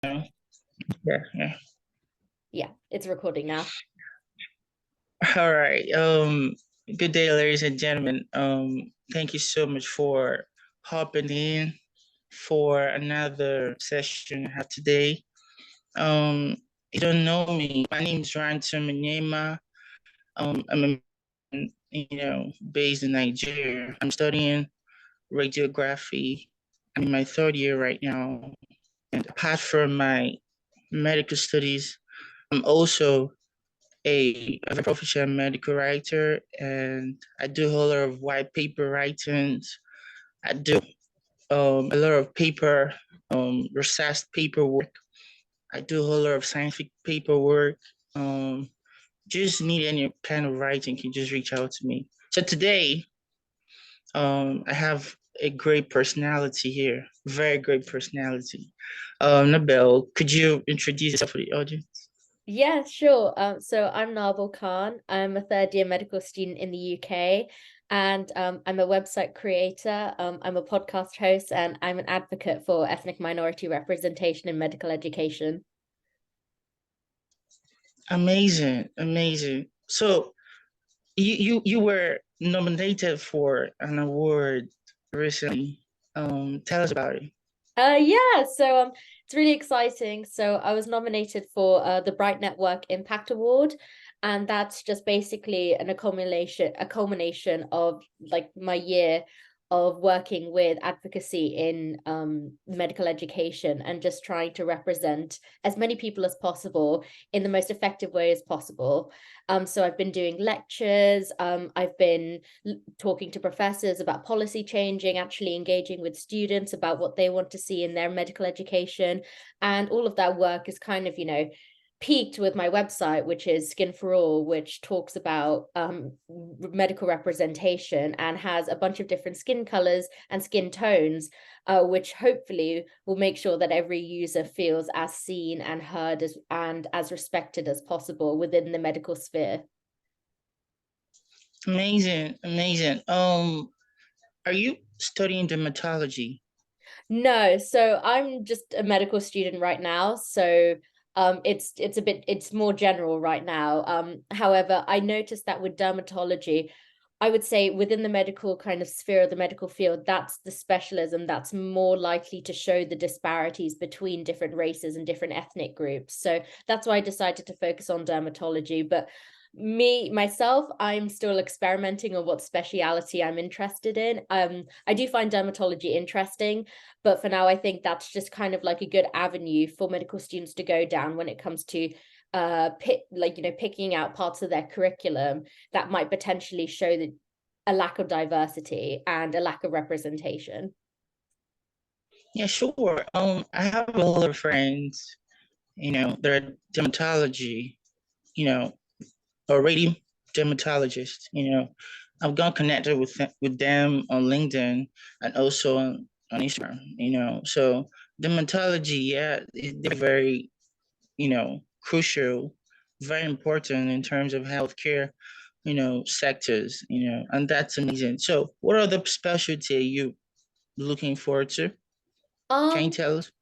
Yeah, yeah. Yeah, it's recording now. All right. Good day, ladies and gentlemen. Thank you so much for hopping in for another session I have today. You don't know me. My name is Ransom Nyema. I'm based in Nigeria. I'm studying radiography. I'm in my third year right now. And apart from my medical studies, I'm also a very proficient medical writer, and I do a whole lot of white paper writings. I do a lot of research paperwork. I do a whole lot of scientific paperwork. Just need any kind of writing, you can just reach out to me. So today, I have a great personality here, very great personality. Nabel, could you introduce yourself for the audience? Yeah, sure. So I'm Naabil Khan. I'm a third year medical student in the UK, and I'm a website creator. I'm a podcast host, and I'm an advocate for ethnic minority representation in medical education. Amazing, amazing. So you were nominated for an award recently. Tell us about it. Yeah, so it's really exciting. So I was nominated for the Bright Network Impact Award, and that's just basically a culmination of like my year of working with advocacy in medical education and just trying to represent as many people as possible in the most effective way as possible. So I've been doing lectures, I've been talking to professors about policy changing, actually engaging with students about what they want to see in their medical education. And all of that work is kind of, peaked with my website, which is Skin for All, which talks about medical representation and has a bunch of different skin colors and skin tones, which hopefully will make sure that every user feels as seen and heard and as respected as possible within the medical sphere. Amazing, amazing. Are you studying dermatology? No, so I'm just a medical student right now, so it's more general right now. However, I noticed that with dermatology, I would say within the medical kind of sphere of the medical field, that's the specialism that's more likely to show the disparities between different races and different ethnic groups. So that's why I decided to focus on dermatology. But me myself, I'm still experimenting on what speciality I'm interested in. I do find dermatology interesting, but for now I think that's just kind of like a good avenue for medical students to go down when it comes to picking out parts of their curriculum that might potentially show that a lack of diversity and a lack of representation. Yeah, sure. I have a lot of friends, they're dermatology, you know, already dermatologists, I've got connected with them on LinkedIn and also on Instagram, So dermatology, yeah, they're very, crucial, very important in terms of healthcare, sectors, and that's amazing. So what other specialty are you looking forward to? Can you Um, tell us?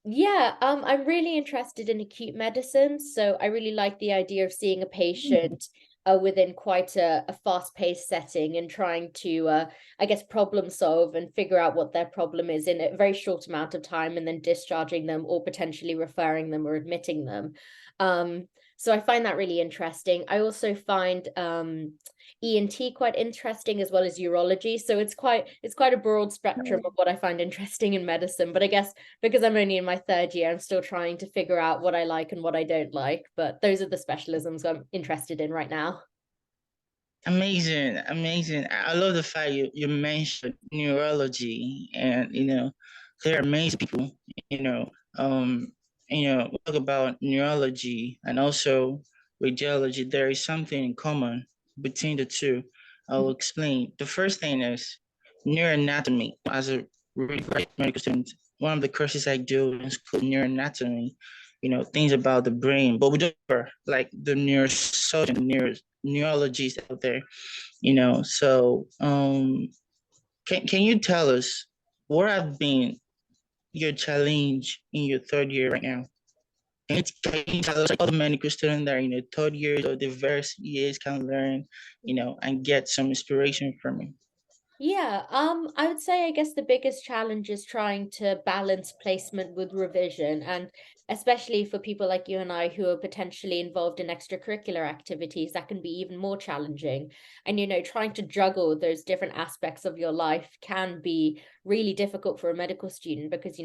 Yeah, I'm really interested in acute medicine. So I really like the idea of seeing a patient within quite a fast-paced setting and trying to, I guess, problem solve and figure out what their problem is in a very short amount of time and then discharging them or potentially referring them or admitting them. Um, so I find that really interesting. I also find ENT quite interesting as well as urology. So it's quite a broad spectrum of what I find interesting in medicine. But I guess because I'm only in my third year, I'm still trying to figure out what I like and what I don't like. But those are the specialisms I'm interested in right now. Amazing, amazing. I love the fact you mentioned neurology and there are amazing people, you know, um, we talk about neurology and also radiology. There is something in common between the two. I'll explain. The first thing is neuroanatomy. As a really great medical student, one of the courses I do is called neuroanatomy, things about the brain, but we don't cover like the neurosurgeon, neurologists out there, So can you tell us what have been your challenge in your third year right now? Can you tell us like other medical students that are in the third years or the various years can learn, and get some inspiration from it? Yeah, I would say I guess the biggest challenge is trying to balance placement with revision, and especially for people like you and I who are potentially involved in extracurricular activities, that can be even more challenging. And trying to juggle those different aspects of your life can be really difficult for a medical student because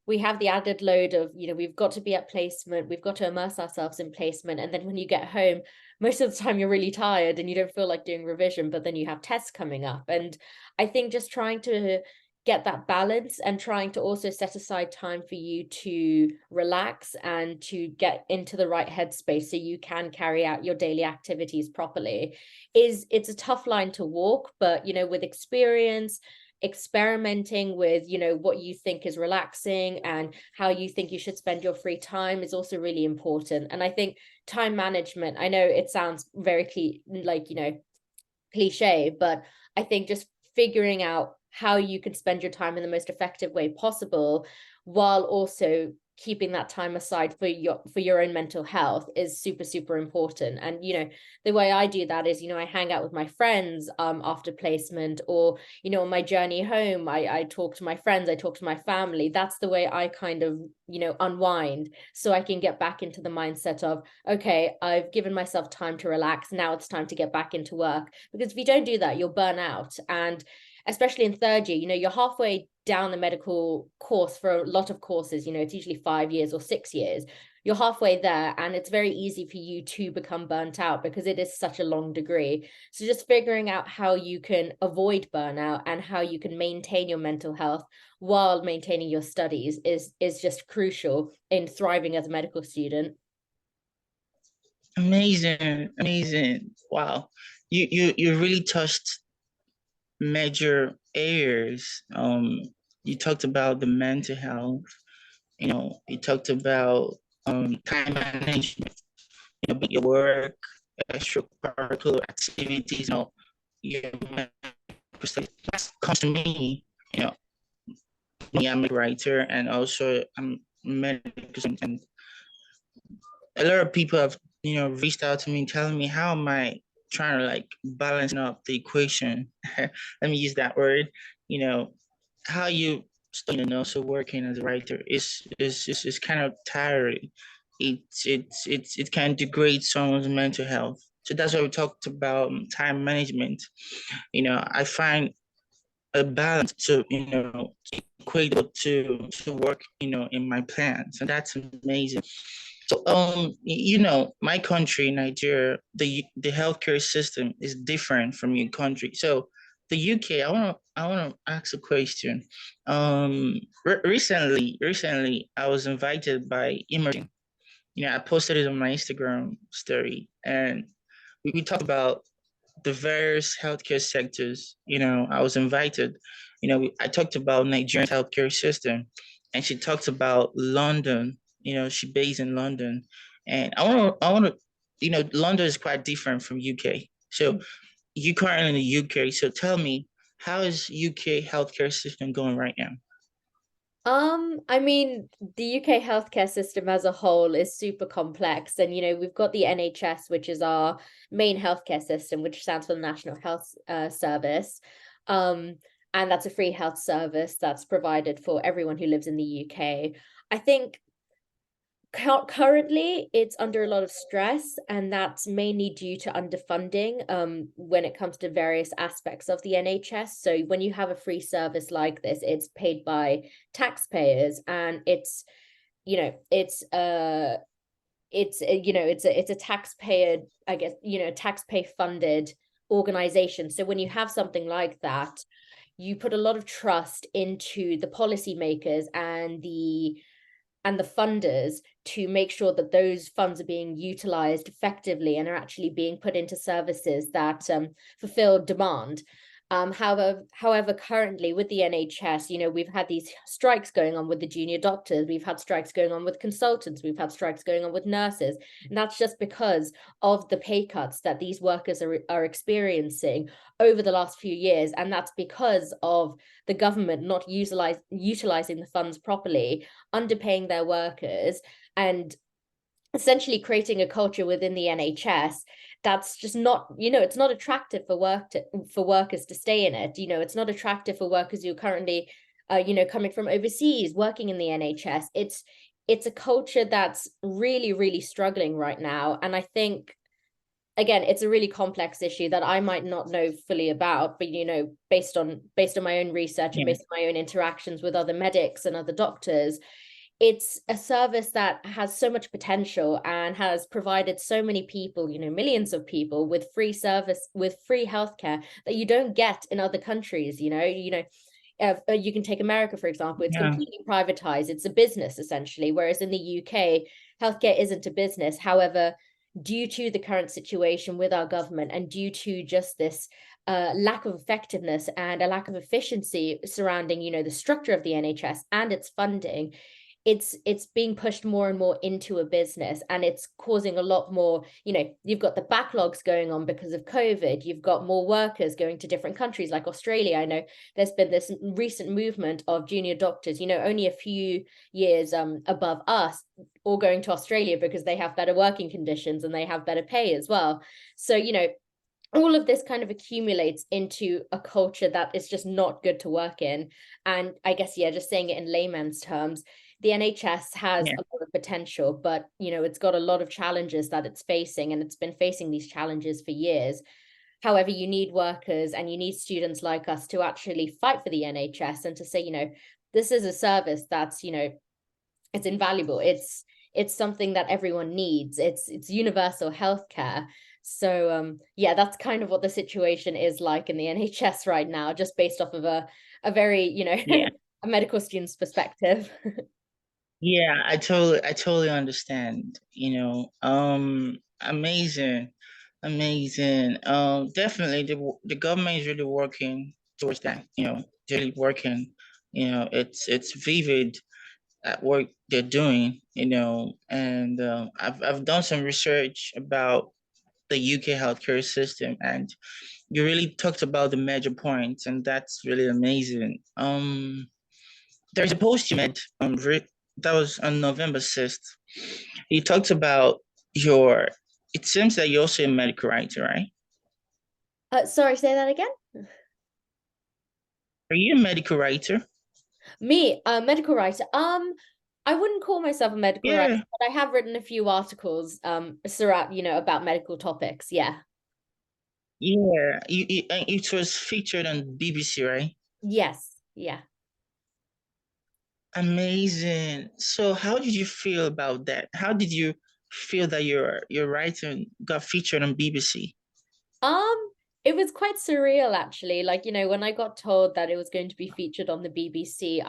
we have the added load of, we've got to be at placement, we've got to immerse ourselves in placement. And then when you get home, most of the time you're really tired and you don't feel like doing revision, but then you have tests coming up. And I think just trying to get that balance and trying to also set aside time for you to relax and to get into the right headspace so you can carry out your daily activities properly it's a tough line to walk, but with experience, experimenting with what you think is relaxing and how you think you should spend your free time is also really important. And I think time management, I know it sounds very cliche, but I think just figuring out how you can spend your time in the most effective way possible while also keeping that time aside for your own mental health is super super important. And the way I do that is I hang out with my friends after placement, or on my journey home, I talk to my friends, I talk to my family. That's the way I kind of unwind, so I can get back into the mindset of, okay, I've given myself time to relax, now it's time to get back into work. Because if you don't do that, you'll burn out. And especially in third year, you're halfway down the medical course. For a lot of courses, it's usually 5 years or 6 years. You're halfway there, and it's very easy for you to become burnt out because it is such a long degree. So just figuring out how you can avoid burnout and how you can maintain your mental health while maintaining your studies is just crucial in thriving as a medical student. Amazing, amazing. Wow. You really touched major areas. You talked about the mental health, you talked about time management, your work, extracurricular activities, your medical studies. That comes to me, I'm a writer and also I'm a medical student, and a lot of people have, reached out to me telling me how am I trying to like balance up the equation. Let me use that word. You know, how you studying and also working as a writer is kind of tiring. It can degrade someone's mental health. So that's why we talked about time management. I find a balance to equate to work in my plans, and that's amazing. So, my country, Nigeria, the healthcare system is different from your country. So, the UK, I want to ask a question. Recently, I was invited by Emerging. I posted it on my Instagram story, and we talked about the various healthcare sectors. I was invited. I talked about Nigerian healthcare system, and she talked about London. She based in London, and I want to. London is quite different from UK. So you currently in the UK. So tell me, how is UK healthcare system going right now? I mean, the UK healthcare system as a whole is super complex. And, we've got the NHS, which is our main healthcare system, which stands for the National Health Service. Um, and that's a free health service that's provided for everyone who lives in the UK. I think currently it's under a lot of stress, and that's mainly due to underfunding when it comes to various aspects of the NHS. So when you have a free service like this, it's paid by taxpayers, and it's a taxpayer, I guess, taxpayer funded organization. So when you have something like that, you put a lot of trust into the policymakers and the funders to make sure that those funds are being utilized effectively and are actually being put into services that fulfill demand. However, currently with the NHS, we've had these strikes going on with the junior doctors, we've had strikes going on with consultants, we've had strikes going on with nurses, and that's just because of the pay cuts that these workers are experiencing over the last few years, and that's because of the government not utilizing the funds properly, underpaying their workers, and essentially creating a culture within the NHS that's just not, it's not attractive for workers to stay in it. It's not attractive for workers who are currently, coming from overseas, working in the NHS. It's a culture that's really, really struggling right now. And I think, again, it's a really complex issue that I might not know fully about, but based on my own research and Yeah. based on my own interactions with other medics and other doctors, it's a service that has so much potential and has provided so many people, millions of people with free service, with free healthcare that you don't get in other countries. You can take America, for example. It's Yeah. completely privatized. It's a business essentially, whereas in the UK, healthcare isn't a business. However, due to the current situation with our government and due to just this lack of effectiveness and a lack of efficiency surrounding, the structure of the NHS and its funding, it's being pushed more and more into a business, and it's causing a lot more, you've got the backlogs going on because of COVID, you've got more workers going to different countries like Australia. I know there's been this recent movement of junior doctors, only a few years above us, all going to Australia because they have better working conditions and they have better pay as well. So all of this kind of accumulates into a culture that is just not good to work in. And I guess, yeah, just saying it in layman's terms, the NHS has Yeah. a lot of potential, but it's got a lot of challenges that it's facing, and it's been facing these challenges for years. However, you need workers and you need students like us to actually fight for the NHS and to say, this is a service that's, it's invaluable. It's something that everyone needs. It's universal healthcare. So yeah, that's kind of what the situation is like in the NHS right now, just based off of a very, Yeah. a medical student's perspective. Yeah, I totally understand, amazing, amazing. Definitely the government is really working towards that, really working, it's vivid at work they're doing, and I've done some research about the UK healthcare system, and you really talked about the major points, and that's really amazing. There's a post you made that was on November 6th. You talked about your, it seems that you're also a medical writer, right? Sorry, say that again. Are you a medical writer? Me, a medical writer. I wouldn't call myself a medical writer, Yeah, but I have written a few articles throughout, about medical topics. Yeah. yeah. It was featured on BBC, right? Yes. Yeah. Amazing. So how did you feel about that? How did you feel that your writing got featured on BBC? Um, it was quite surreal actually. Like, when I got told that it was going to be featured on the BBC,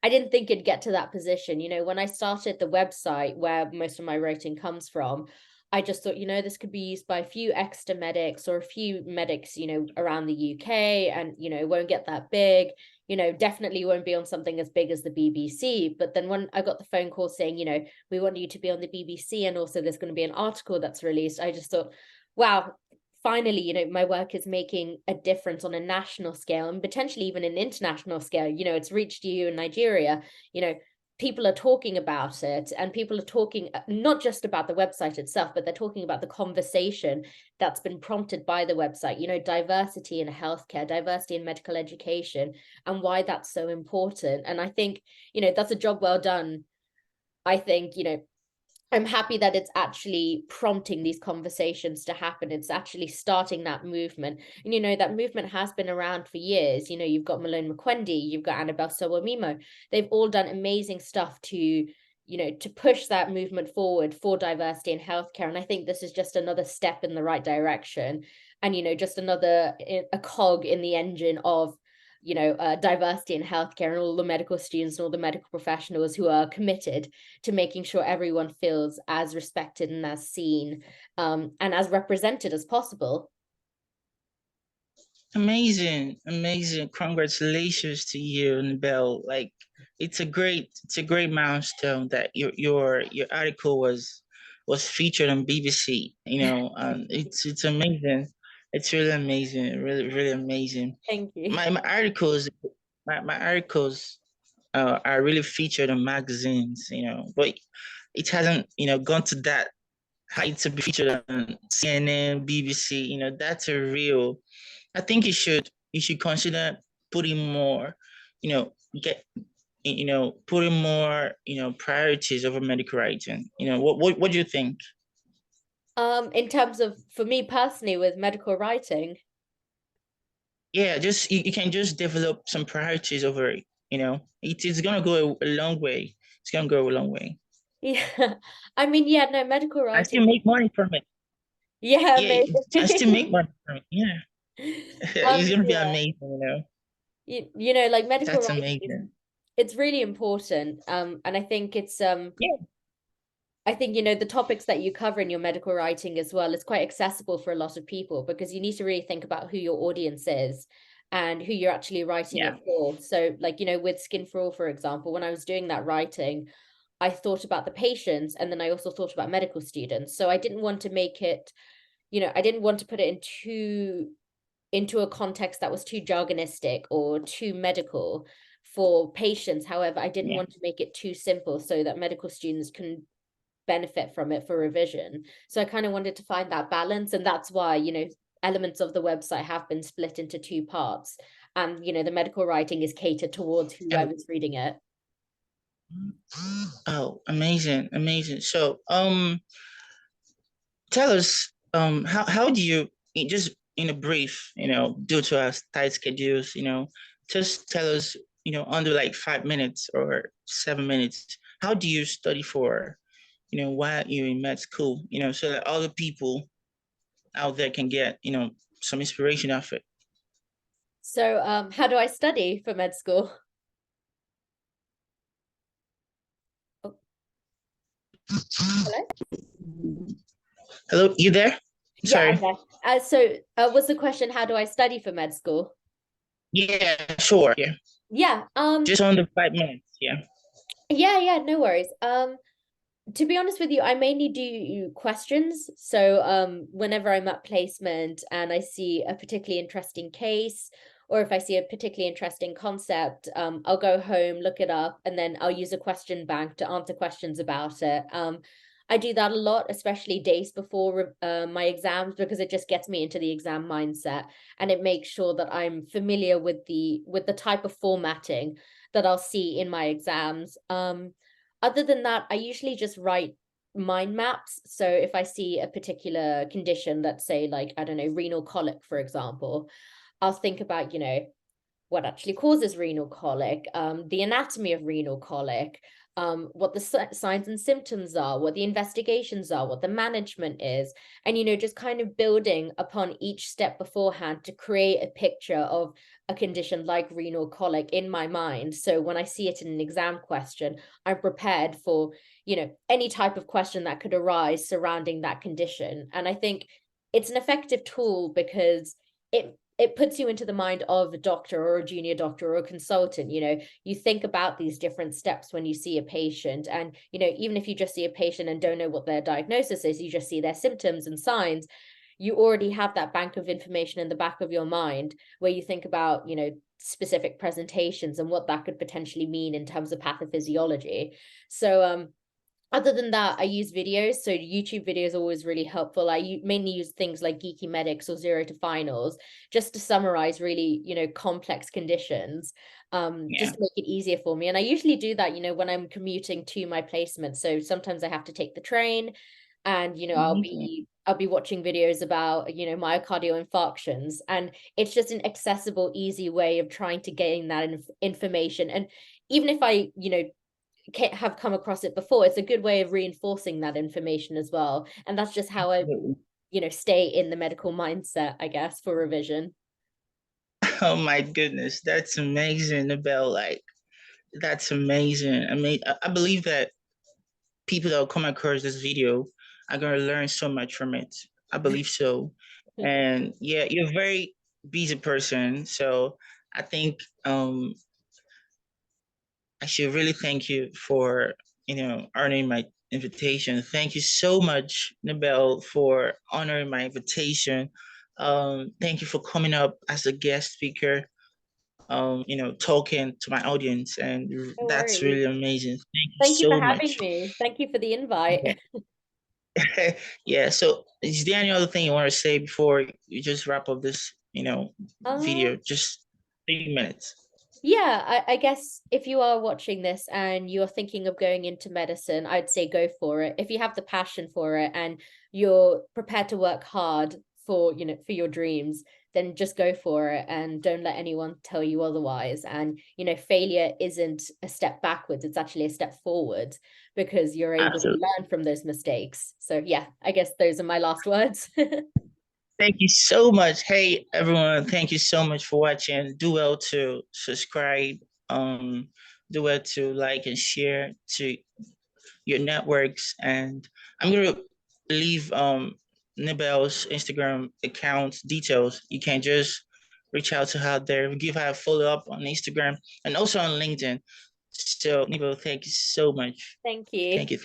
I didn't think it'd get to that position. When I started the website where most of my writing comes from, I just thought, this could be used by a few extra medics or a few medics, around the UK, and, it won't get that big. Definitely won't be on something as big as the BBC. But then when I got the phone call saying, we want you to be on the BBC, and also there's going to be an article that's released, I just thought, wow, finally, my work is making a difference on a national scale and potentially even an international scale. It's reached you in Nigeria. People are talking about it, and people are talking not just about the website itself, but they're talking about the conversation that's been prompted by the website, diversity in healthcare, diversity in medical education, and why that's so important. And I think, that's a job well done. I think, I'm happy that it's actually prompting these conversations to happen. It's actually starting that movement. And, that movement has been around for years. You've got Malone McQuendy, you've got Annabelle Sowamimo. They've all done amazing stuff to push that movement forward for diversity in healthcare. And I think this is just another step in the right direction. And, just a cog in the engine of diversity in healthcare, and all the medical students and all the medical professionals who are committed to making sure everyone feels as respected and as seen, and as represented as possible. Amazing, amazing. Congratulations to you, Nabel. Like it's a great milestone that your article was featured on BBC, it's amazing. It's really amazing, really, really amazing. Thank you. My articles my articles are really featured on magazines, but it hasn't, gone to that height to be featured on CNN, BBC, that's a real I think you should consider putting more, you know, get putting more, priorities over medical writing. What do you think? In terms of for me personally with medical writing, Yeah, just you can just develop some priorities over it. It's gonna go a long way. It's gonna go a long way. yeah, I mean, yeah, no, medical I writing, still make money from it. yeah, Yeah, I still maybe. make money from it. Yeah. It's gonna be Yeah, amazing. like medical That's writing is amazing. it's really important. And I think Yeah, I think, the topics that you cover in your medical writing as well is quite accessible for a lot of people because you need to really think about who your audience is and who you're actually writing yeah, it for. So, like, with Skin for All, for example, when I was doing that writing, I thought about the patients and then I also thought about medical students. So I didn't want to make it, I didn't want to put it into a context that was too jargonistic or too medical for patients. However, I didn't yeah. want to make it too simple so that medical students can benefit from it for revision. So I kind of wanted to find that balance. And that's why, elements of the website have been split into two parts. And, the medical writing is catered towards Oh, whoever's reading it. oh, amazing, amazing. So, tell us, how do you just in a brief, due to our tight schedules, just tell us, under like 5 minutes or 7 minutes, how do you study for, while you're in med school, so that other people out there can get, some inspiration off it. So how do I study for med school? Oh, hello? Hello, you there? Yeah, I'm Sorry. there. Was the question, how do I study for med school? Yeah, sure. Yeah, Yeah, just under 5 minutes. Yeah. yeah, no worries. To be honest with you, I mainly do questions. So whenever I'm at placement and I see a particularly interesting case, or if I see a particularly interesting concept, I'll go home, look it up, and then I'll use a question bank to answer questions about it. I do that a lot, especially days before my exams, because it just gets me into the exam mindset, and it makes sure that I'm familiar with the type of formatting that I'll see in my exams. Other than that, I usually just write mind maps. So if I see a particular condition, let's say like, I don't know, renal colic, for example, I'll think about, what actually causes renal colic, the anatomy of renal colic, what the signs and symptoms are, what the investigations are, what the management is, and just kind of building upon each step beforehand to create a picture of a condition like renal colic in my mind. So when I see it in an exam question, I'm prepared for any type of question that could arise surrounding that condition. And I think it's an effective tool because it puts you into the mind of a doctor or a junior doctor or a consultant. You think about these different steps when you see a patient, and even if you just see a patient and don't know what their diagnosis is, you just see their symptoms and signs, you already have that bank of information in the back of your mind where you think about specific presentations and what that could potentially mean in terms of pathophysiology. So other than that, I use videos. So YouTube videos are always really helpful. I mainly use things like Geeky Medics or Zero to Finals just to summarize really, complex conditions, just Yeah. to make it easier for me. And I usually do that, when I'm commuting to my placement. So sometimes I have to take the train and, Amazing. I'll be watching videos about, myocardial infarctions. And it's just an accessible, easy way of trying to gain that information. And even if I, have come across it before, it's a good way of reinforcing that information as well. And that's just how I, Absolutely. stay in the medical mindset, I guess, for revision. Oh my goodness, that's amazing, Nabel. Like, that's amazing. I mean, I believe that people that will come across this video are going to learn so much from it. I believe so. And yeah, you're very busy person. So I think I should really thank you for, honoring my invitation. Thank you so much, Nabel, for honoring my invitation. Thank you for coming up as a guest speaker, talking to my audience, and No that's worries. really amazing. Thank you Thank you for so having much. me. Thank you for the invite. Yeah, so is there any other thing you want to say before you just wrap up this, Um, video? Just 3 minutes. Yeah, I guess if you are watching this and you're thinking of going into medicine, I'd say go for it. If you have the passion for it and you're prepared to work hard for, for your dreams, then just go for it and don't let anyone tell you otherwise. And, failure isn't a step backwards, it's actually a step forward because you're able to Absolutely. learn from those mistakes. So, yeah, I guess those are my last words. Thank you so much. Hey, everyone, thank you so much for watching. Do well to subscribe, um, do well to like and share to your networks. And I'm gonna leave Nibel's Instagram account details. You can just reach out to her there. We give her a follow up on Instagram and also on LinkedIn. So Nibel, thank you so much. Thank you. Thank you.